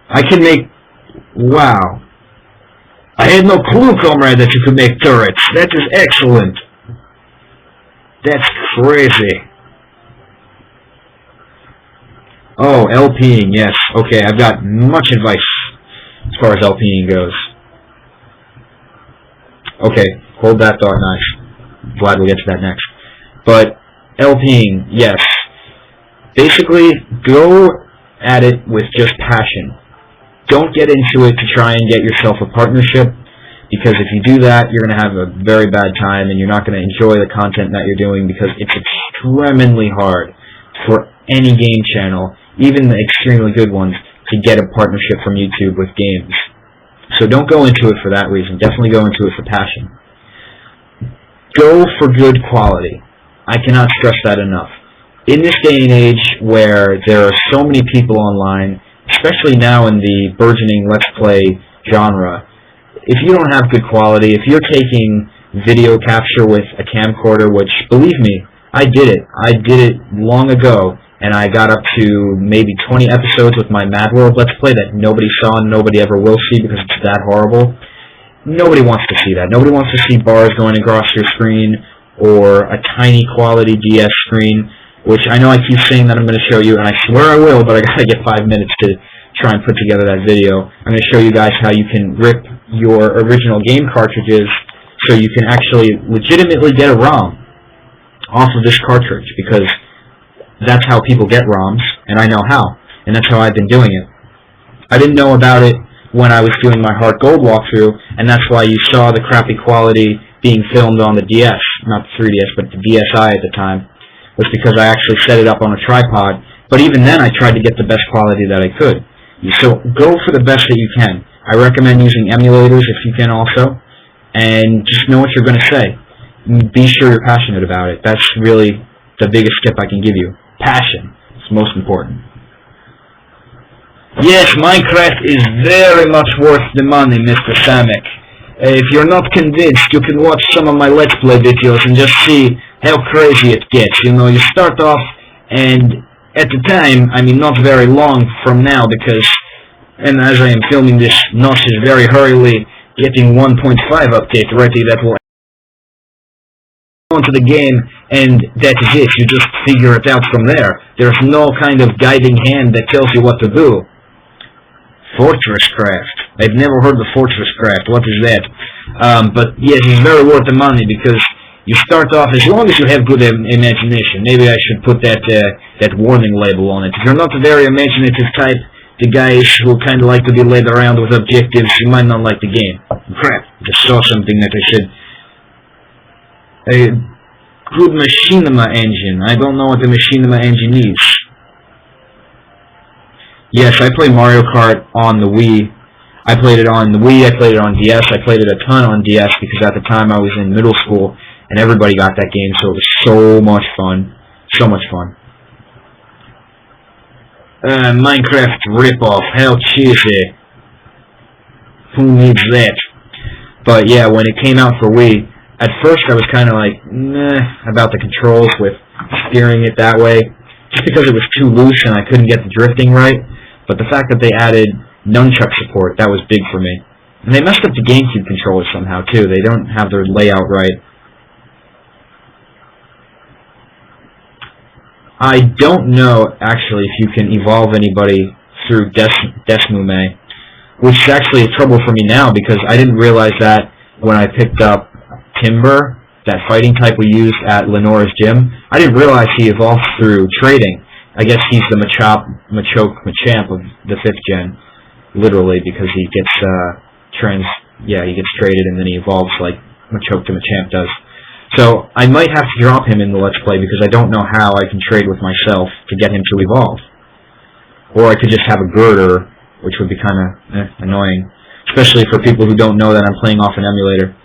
I can make... Wow. I had no clue, comrade, that you could make turrets. That is excellent. That's crazy. Oh, LPing, yes. Okay, I've got much advice as far as LPing goes. Okay, hold that thought, nice. Glad we'll get to that next. But, LPing, yes. Basically, go at it with just passion. Don't get into it to try and get yourself a partnership, because if you do that, you're going to have a very bad time, and you're not going to enjoy the content that you're doing, because it's extremely hard for any game channel, even the extremely good ones, to get a partnership from YouTube with games. So don't go into it for that reason. Definitely go into it for passion. Go for good quality. I cannot stress that enough. In this day and age where there are so many people online, especially now in the burgeoning Let's Play genre, if you don't have good quality, if you're taking video capture with a camcorder, which, believe me, I did it long ago, and I got up to maybe 20 episodes with my Mad World Let's Play that nobody saw and nobody ever will see because it's that horrible. Nobody wants to see that. Nobody wants to see bars going across your screen or a tiny quality DS screen, which I know I keep saying that I'm going to show you, and I swear I will, but I got to get 5 minutes to try and put together that video. I'm going to show you guys how you can rip your original game cartridges so you can actually legitimately get a ROM off of this cartridge, because that's how people get ROMs, and I know how, and that's how I've been doing it. I didn't know about it when I was doing my Heart Gold walkthrough, and that's why you saw the crappy quality being filmed on the DS, not the 3DS, but the DSi at the time, was because I actually set it up on a tripod, but even then I tried to get the best quality that I could. So go for the best that you can. I recommend using emulators if you can also, and just know what you're going to say. Be sure you're passionate about it. That's really the biggest tip I can give you. Passion. It's most important. Yes, Minecraft is very much worth the money, Mr. Samek. If you're not convinced, you can watch some of my Let's Play videos and just see how crazy it gets. You know, you start off, and at the time, I mean not very long from now, because, and as I am filming this, NOS is very hurriedly getting 1.5 update ready that will onto the game, and that is it. You just figure it out from there. There's no kind of guiding hand that tells you what to do. Fortress Craft. I've never heard of Fortress Craft. What is that? But yes, it's very worth the money, because you start off, as long as you have good imagination. Maybe I should put that that warning label on it. If you're not a very imaginative type, the guys who kind of like to be led around with objectives, you might not like the game. Crap, just saw something that I should... A good machinima engine. I don't know what the machinima engine is. Yes, I play Mario Kart on the Wii. I played it on the Wii, I played it on DS, I played it a ton on DS because at the time I was in middle school and everybody got that game, so it was so much fun. So much fun. Minecraft ripoff, how cheesy. Who needs that? But yeah, when it came out for Wii, at first I was kind of like, meh, about the controls with steering it that way, just because it was too loose and I couldn't get the drifting right. But the fact that they added nunchuck support, that was big for me. And they messed up the GameCube controllers somehow too. They don't have their layout right. I don't know, actually, if you can evolve anybody through Desmume, which is actually a trouble for me now, because I didn't realize that when I picked up Timber, that fighting type we used at Lenora's gym. I didn't realize he evolved through trading. I guess he's the Machamp of the 5th gen, literally, because he gets he gets traded and then he evolves like Machoke to Machamp does. So I might have to drop him in the Let's Play because I don't know how I can trade with myself to get him to evolve. Or I could just have a girder, which would be kind of annoying, especially for people who don't know that I'm playing off an emulator.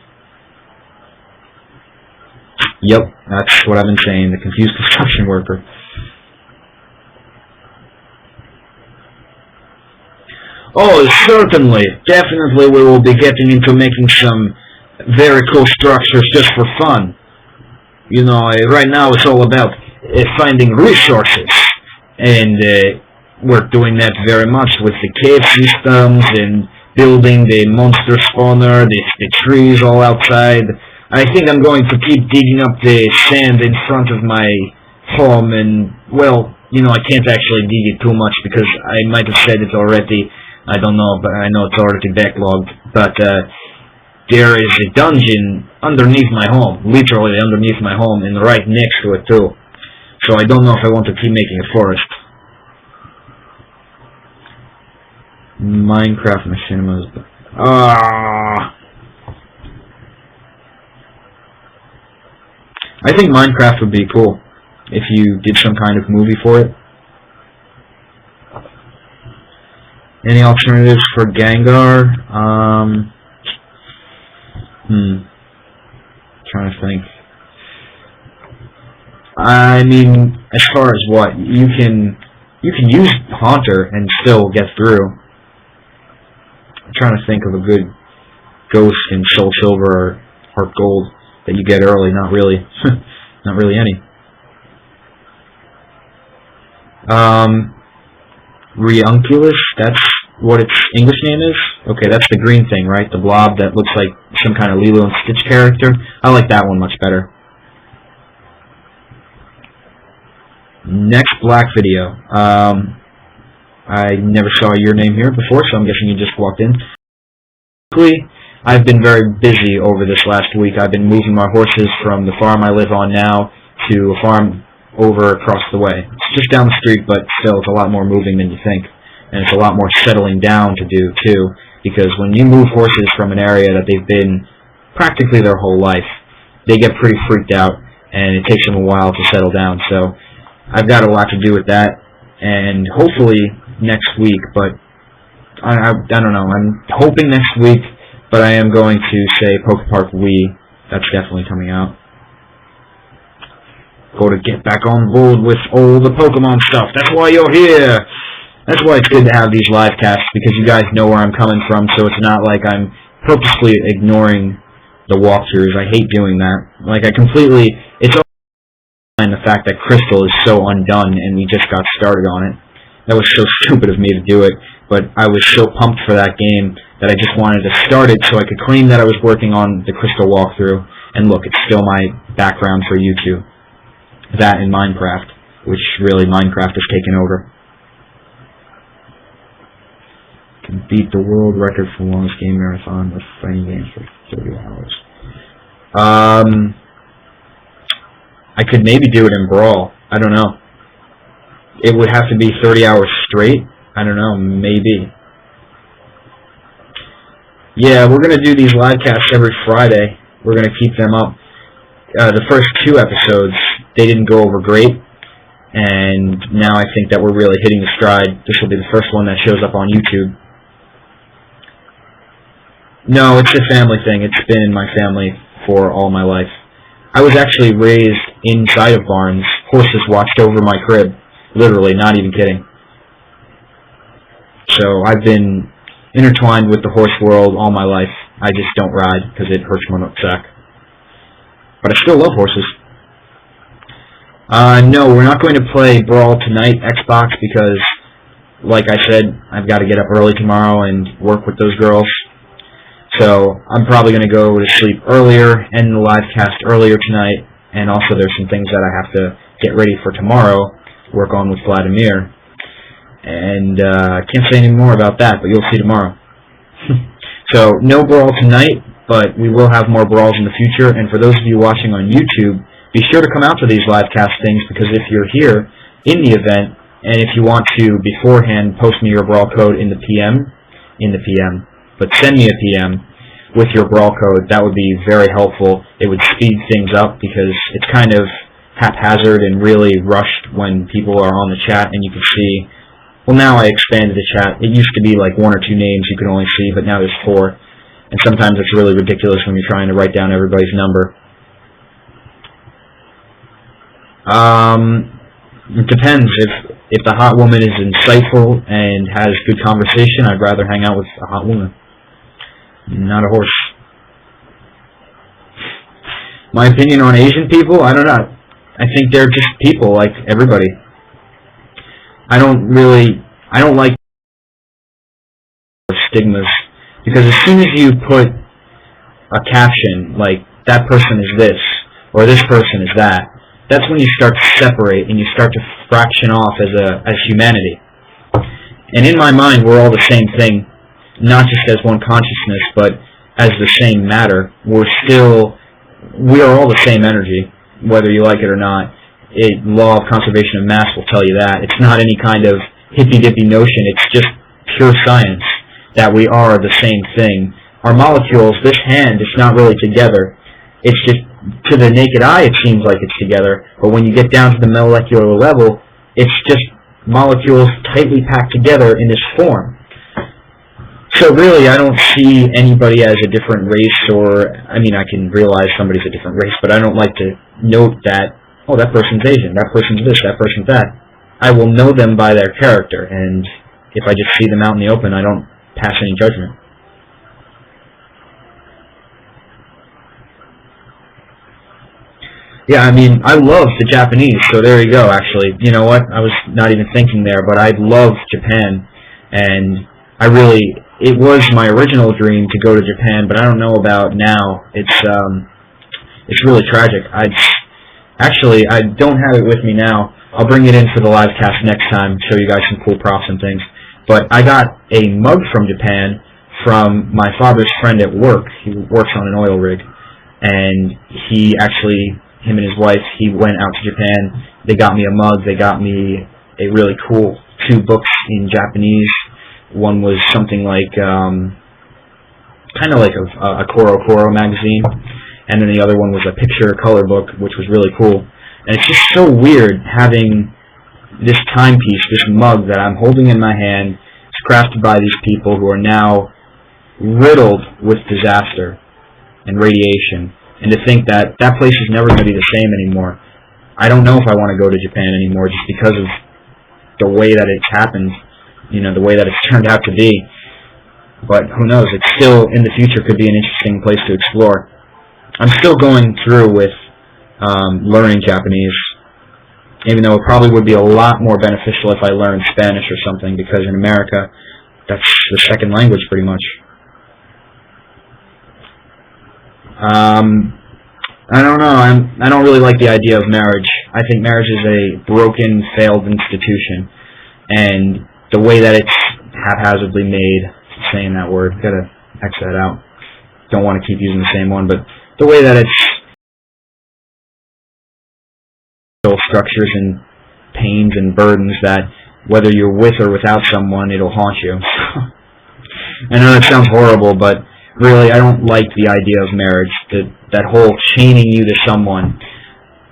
Yep, that's what I've been saying, the confused construction worker. Oh, certainly, definitely we will be getting into making some very cool structures just for fun. You know, right now it's all about finding resources and we're doing that very much with the cave systems and building the monster spawner, the trees all outside. I think I'm going to keep digging up the sand in front of my home, and, well, you know, I can't actually dig it too much because I might have said it already. I don't know, but I know it's already backlogged. But there is a dungeon underneath my home, literally underneath my home, and right next to it too. So I don't know if I want to keep making a forest. Minecraft Machinimas. I think Minecraft would be cool if you did some kind of movie for it. Any alternatives for Gengar? Trying to think. I mean, as far as what you can use Haunter and still get through. I'm trying to think of a good Ghost in Soul Silver or Heart Gold that you get early. Not really, not really any. Reunculus, that's what its English name is? Okay, that's the green thing, right? The blob that looks like some kind of Lilo and Stitch character. I like that one much better. Next Black video. I never saw your name here before, so I'm guessing you just walked in. I've been very busy over this last week. I've been moving my horses from the farm I live on now to a farm over across the way. It's just down the street, but still it's a lot more moving than you think. And it's a lot more settling down to do, too, because when you move horses from an area that they've been practically their whole life, they get pretty freaked out, and it takes them a while to settle down. So I've got a lot to do with that, and hopefully next week, but I don't know. I'm hoping next week, but I am going to say Poke Park Wii. That's definitely coming out. Go to get back on board with all the Pokemon stuff. That's why you're here. That's why it's good to have these live casts, because you guys know where I'm coming from, so it's not like I'm purposely ignoring the walkthroughs. I hate doing that. Like, it's all the fact that Crystal is so undone and we just got started on it. That was so stupid of me to do it, but I was so pumped for that game that I just wanted to start it so I could claim that I was working on the Crystal walkthrough, and look, it's still my background for YouTube. That and Minecraft, which really Minecraft has taken over. Can beat the world record for longest game marathon of fighting games for 30 hours. I could maybe do it in Brawl. I don't know. It would have to be 30 hours straight. I don't know, maybe. Yeah, we're going to do these live casts every Friday. We're going to keep them up. The first 2 episodes, they didn't go over great, and now I think that we're really hitting the stride. This will be the first one that shows up on YouTube. No, it's a family thing. It's been in my family for all my life. I was actually raised inside of barns. Horses watched over my crib. Literally, not even kidding. So I've been intertwined with the horse world all my life. I just don't ride because it hurts my nutsack. But I still love horses. No, we're not going to play Brawl tonight, Xbox, because, like I said, I've got to get up early tomorrow and work with those girls. So I'm probably going to go to sleep earlier, end the live cast earlier tonight, and also there's some things that I have to get ready for tomorrow, work on with Vladimir. And I can't say any more about that, but you'll see tomorrow. So, no Brawl tonight, but we will have more Brawls in the future, and for those of you watching on YouTube, be sure to come out to these live cast things, because if you're here in the event, and if you want to beforehand post me your Brawl code in the PM, but send me a PM with your Brawl code, that would be very helpful. It would speed things up, because it's kind of haphazard and really rushed when people are on the chat, and you can see, well, now I expanded the chat. It used to be like 1 or 2 names you could only see, but now there's 4. And sometimes it's really ridiculous when you're trying to write down everybody's number. It depends. If the hot woman is insightful and has good conversation, I'd rather hang out with a hot woman, not a horse. My opinion on Asian people, I don't know. I think they're just people like everybody. I don't really I don't like stigmas, because as soon as you put a caption like that person is this or this person is that, that's when you start to separate and you start to fraction off as humanity. And in my mind, we're all the same thing, not just as one consciousness, but as the same matter. We are all the same energy, whether you like it or not. Law of conservation of mass will tell you that. It's not any kind of hippy-dippy notion. It's just pure science that we are the same thing. Our molecules, this hand, it's not really together. It's just, to the naked eye, it seems like it's together. But when you get down to the molecular level, it's just molecules tightly packed together in this form. So really, I don't see anybody as a different race, or, I mean, I can realize somebody's a different race, but I don't like to note that, oh, that person's Asian, that person's this, that person's that. I will know them by their character, and if I just see them out in the open, I don't pass any judgment. Yeah, I mean, I love the Japanese, so there you go, actually. You know what? I was not even thinking there, but I love Japan, and it was my original dream to go to Japan, but I don't know about now. It's really tragic. I don't have it with me now. I'll bring it in for the live cast next time, show you guys some cool props and things. But I got a mug from Japan from my father's friend at work. He works on an oil rig, and him and his wife, he went out to Japan. They got me a mug. They got me a really cool 2 books in Japanese. One was something like, kind of like a Koro magazine, and then the other one was a picture color book, which was really cool. And it's just so weird having this timepiece, this mug that I'm holding in my hand. It's crafted by these people who are now riddled with disaster and radiation. And to think that that place is never going to be the same anymore. I don't know if I want to go to Japan anymore just because of the way that it's happened, the way that it's turned out to be. But who knows, it still, in the future, could be an interesting place to explore. I'm still going through with learning Japanese, even though it probably would be a lot more beneficial if I learned Spanish or something, because in America, that's the second language pretty much. I don't know. I don't really like the idea of marriage. I think marriage is a broken, failed institution, and the way that it's haphazardly made, saying that word, gotta X that out. Don't want to keep using the same one, but the way that it's structures and pains and burdens that whether you're with or without someone, it'll haunt you. I know that sounds horrible, but really, I don't like the idea of marriage, that whole chaining you to someone.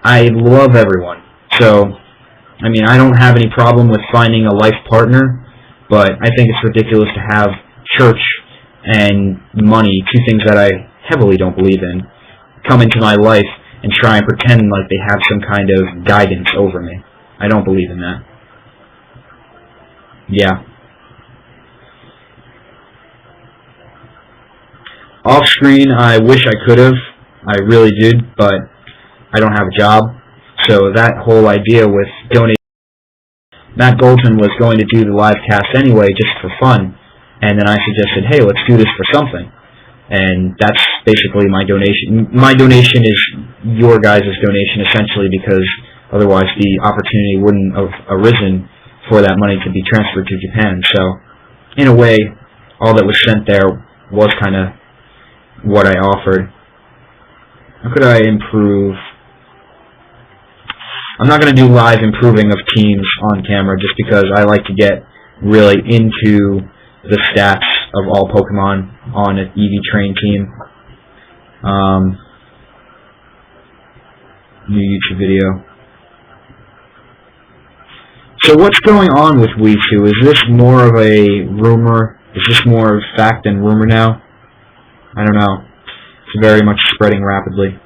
I love everyone, so, I mean, I don't have any problem with finding a life partner, but I think it's ridiculous to have church and money, 2 things that I heavily don't believe in, come into my life and try and pretend like they have some kind of guidance over me. I don't believe in that. Yeah. Off screen, I wish I could have. I really did, but I don't have a job. So that whole idea with donating, Matt Goldman was going to do the live cast anyway, just for fun. And then I suggested, hey, let's do this for something. And that's basically my donation. My donation is your guys' donation, essentially, because otherwise the opportunity wouldn't have arisen for that money to be transferred to Japan. So, in a way, all that was sent there was kind of what I offered. How could I improve? I'm not going to do live improving of teams on camera just because I like to get really into the stats of all Pokemon on an EV Train team. New YouTube video. So what's going on with Weechu? Is this more of a rumor? Is this more of fact than rumor now? I don't know. It's very much spreading rapidly.